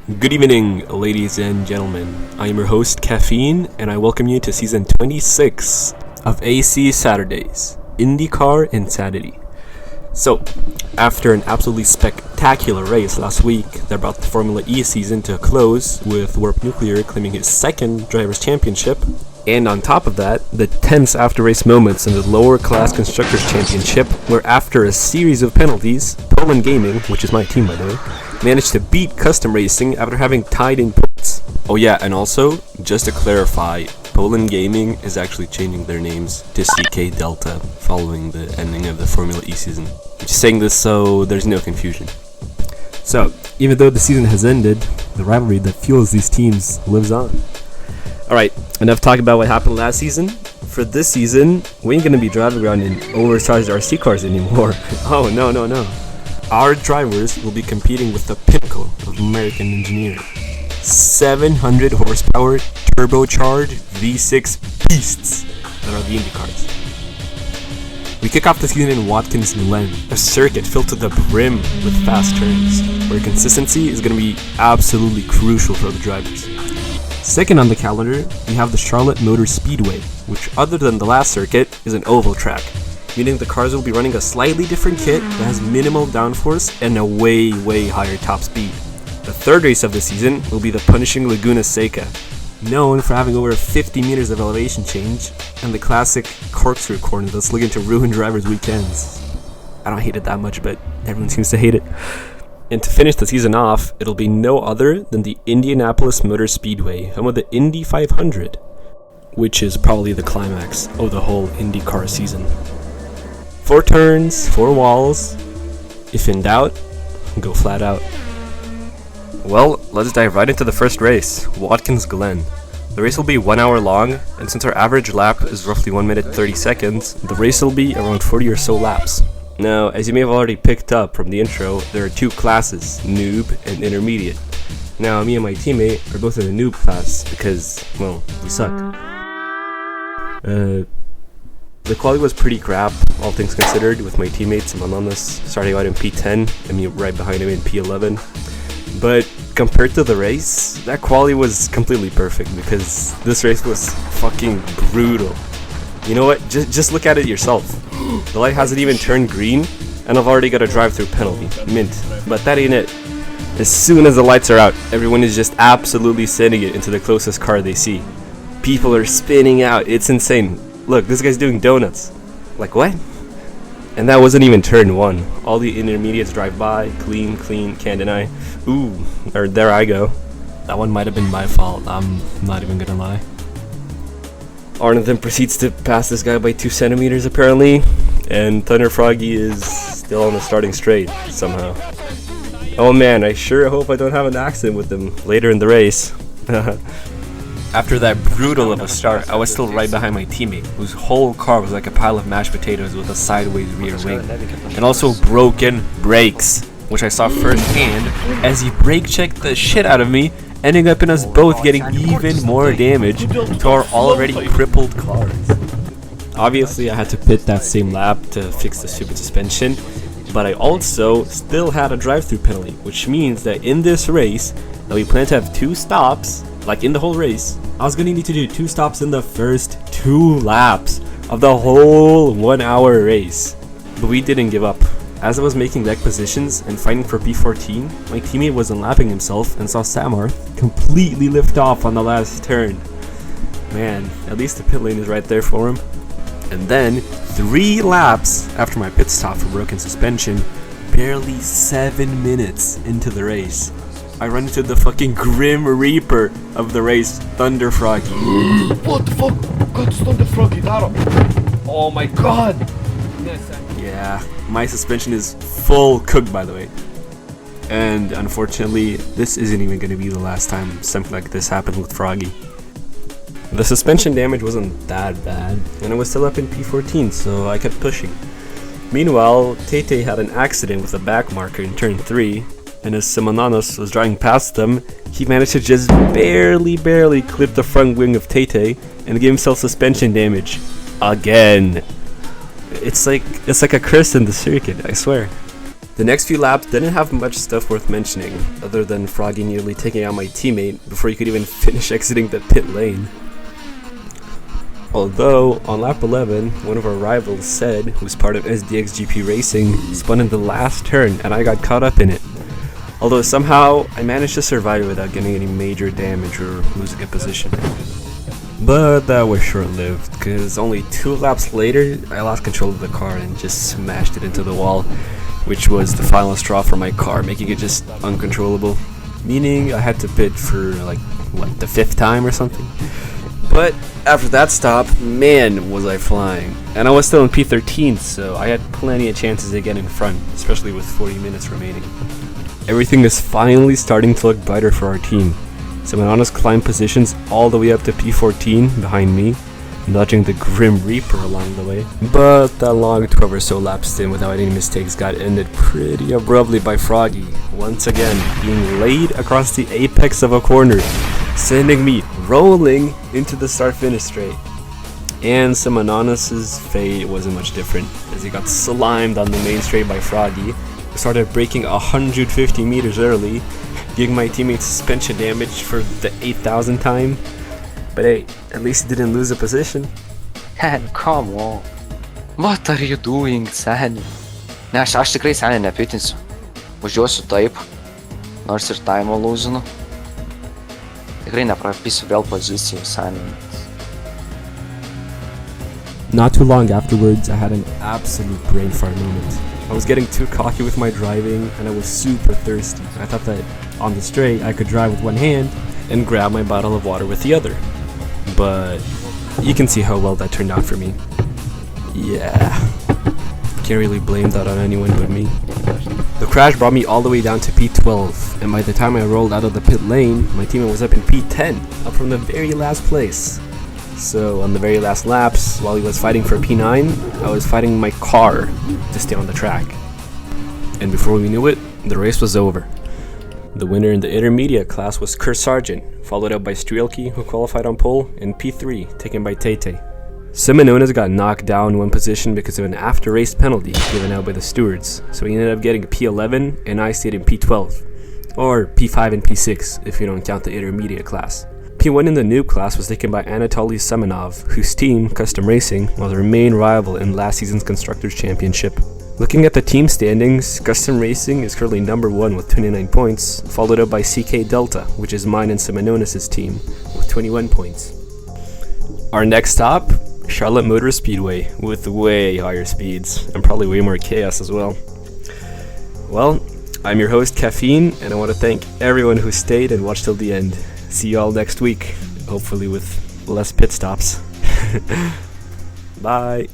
Good evening, ladies and gentlemen. I am your host, Caffeine, and I welcome you to season 26 of ACSaturdays, Indycar Insanity. So, after an absolutely spectacular race last week that brought the Formula E season to a close, with Warp Nuclear claiming his second Drivers' Championship, and on top of that, the tense after-race moments in the lower class Constructors' Championship, where after a series of penalties, Poland Gaming, which is my team by the way, managed to beat Custom Racing after having tied in points. Oh yeah, and also, just to clarify, Poland Gaming is actually changing their names to CK Delta following the ending of the Formula E season. I'm just saying this so there's no confusion. So, even though the season has ended, the rivalry that fuels these teams lives on. Alright, enough talk about what happened last season. For this season, we ain't gonna be driving around in oversized RC cars anymore. Oh, no. Our drivers will be competing with the pinnacle of American engineering. 700 horsepower, turbocharged V6 beasts that are the Indycars. We kick off the season in Watkins, Glen, a circuit filled to the brim with fast turns, where consistency is going to be absolutely crucial for the drivers. Second on the calendar, we have the Charlotte Motor Speedway, which other than the last circuit, is an oval track, meaning the cars will be running a slightly different kit that has minimal downforce and a way higher top speed. The third race of the season will be the punishing Laguna Seca, known for having over 50 meters of elevation change, and the classic corkscrew corner that's looking to ruin drivers' weekends. I don't hate it that much, but everyone seems to hate it. And to finish the season off, it'll be no other than the Indianapolis Motor Speedway, home of the Indy 500, which is probably the climax of the whole IndyCar season. 4 turns, 4 walls. If in doubt, go flat out. Well, let's dive right into the first race, Watkins Glen. The race will be 1 hour long, and since our average lap is roughly 1 minute 30 seconds, the race will be around 40 or so laps. Now, as you may have already picked up from the intro, there are 2 classes, noob and intermediate. Now, me and my teammate are both in the noob class because, well, we suck. The quality was pretty crap, all things considered, with my teammates Manonas starting out in P10 and me right behind him in P11. But compared to the race, that quality was completely perfect because this race was fucking brutal. You know what? Just look at it yourself. The light hasn't even turned green, and I've already got a drive-through penalty. Mint. But that ain't it. As soon as the lights are out, everyone is just absolutely sending it into the closest car they see. People are spinning out. It's insane. Look, this guy's doing donuts. Like, what? And that wasn't even turn 1. All the intermediates drive by, clean, can't deny. Ooh, or there I go. That one might have been my fault, I'm not even gonna lie. Arne then proceeds to pass this guy by 2 centimeters apparently, and Thunder Froggy is still on the starting straight, somehow. Oh man, I sure hope I don't have an accident with him later in the race. After that brutal of a start, I was still right behind my teammate, whose whole car was like a pile of mashed potatoes with a sideways rear wing, and also broken brakes, which I saw firsthand as he brake checked the shit out of me, ending up in us both getting even more damage to our already crippled cars. Obviously, I had to pit that same lap to fix the stupid suspension, but I also still had a drive-through penalty, which means that in this race, that we plan to have 2 stops, like in the whole race, I was gonna need to do 2 stops in the first 2 laps of the whole 1 hour race. But we didn't give up. As I was making leg positions and fighting for P14, my teammate was unlapping himself and saw Samarth completely lift off on the last turn. Man, at least the pit lane is right there for him. And then, 3 laps after my pit stop for broken suspension, barely 7 minutes into the race, I run into the fucking Grim Reaper of the race, Thunder Froggy. What the fuck? God's Thunder Froggy, oh my god! Yeah, my suspension is full cooked by the way. And unfortunately, this isn't even going to be the last time something like this happened with Froggy. The suspension damage wasn't that bad, and I was still up in P14, so I kept pushing. Meanwhile, Tete had an accident with a back marker in turn 3, and as Simonanos was driving past them, he managed to just barely clip the front wing of Tete and give himself suspension damage. Again. It's like a curse in the circuit, I swear. The next few laps didn't have much stuff worth mentioning, other than Froggy nearly taking out my teammate before he could even finish exiting the pit lane. Although, on lap 11, one of our rivals, Sed, who's part of SDXGP Racing, spun in the last turn and I got caught up in it. Although somehow, I managed to survive without getting any major damage or losing a position. But that was short-lived, because only 2 laps later, I lost control of the car and just smashed it into the wall, which was the final straw for my car, making it just uncontrollable. Meaning I had to pit for the 5th time or something. But after that stop, man was I flying. And I was still in P13, so I had plenty of chances to get in front, especially with 40 minutes remaining. Everything is finally starting to look brighter for our team. Semenonis climbed positions all the way up to P14 behind me, nudging the Grim Reaper along the way. But that long 12 or so lap stint without any mistakes got ended pretty abruptly by Froggy, once again being laid across the apex of a corner, sending me rolling into the start-finish straight. And Semenonis' fate wasn't much different, as he got slimed on the main straight by Froggy, who started braking 150 meters early, giving my teammate suspension damage for the 8,000th time. But hey, at least he didn't lose a position. Man, come on. What are you doing, Sani? Ne, aš tikrai Sani nepitinsiu. Važiuosiu taip, nors ir time lūzinu. Tikrai neprapysiu vėl pozicijų, Sani. Not too long afterwards, I had an absolute brain fart moment. I was getting too cocky with my driving, and I was super thirsty. I thought that on the straight, I could drive with one hand and grab my bottle of water with the other. But you can see how well that turned out for me. Yeah, can't really blame that on anyone but me. The crash brought me all the way down to P12, and by the time I rolled out of the pit lane, my teammate was up in P10, up from the very last place. So on the very last laps, while he was fighting for P9, I was fighting my car to stay on the track. And before we knew it, the race was over. The winner in the intermediate class was Kurt Sargent, followed up by Strielke, who qualified on pole, and P3, taken by Tete. Semenonis got knocked down in one position because of an after-race penalty given out by the stewards, so he ended up getting P11 and I stayed in P12, or P5 and P6 if you don't count the intermediate class. P1 in the noob class was taken by Anatoly Semenov, whose team, Custom Racing, was our main rival in last season's Constructors' Championship. Looking at the team standings, Custom Racing is currently number 1 with 29 points, followed up by CK Delta, which is mine and Semenonis' team, with 21 points. Our next stop, Charlotte Motor Speedway, with way higher speeds, and probably way more chaos as well. Well, I'm your host, Caffeine, and I want to thank everyone who stayed and watched till the end. See you all next week, hopefully with less pit stops. Bye!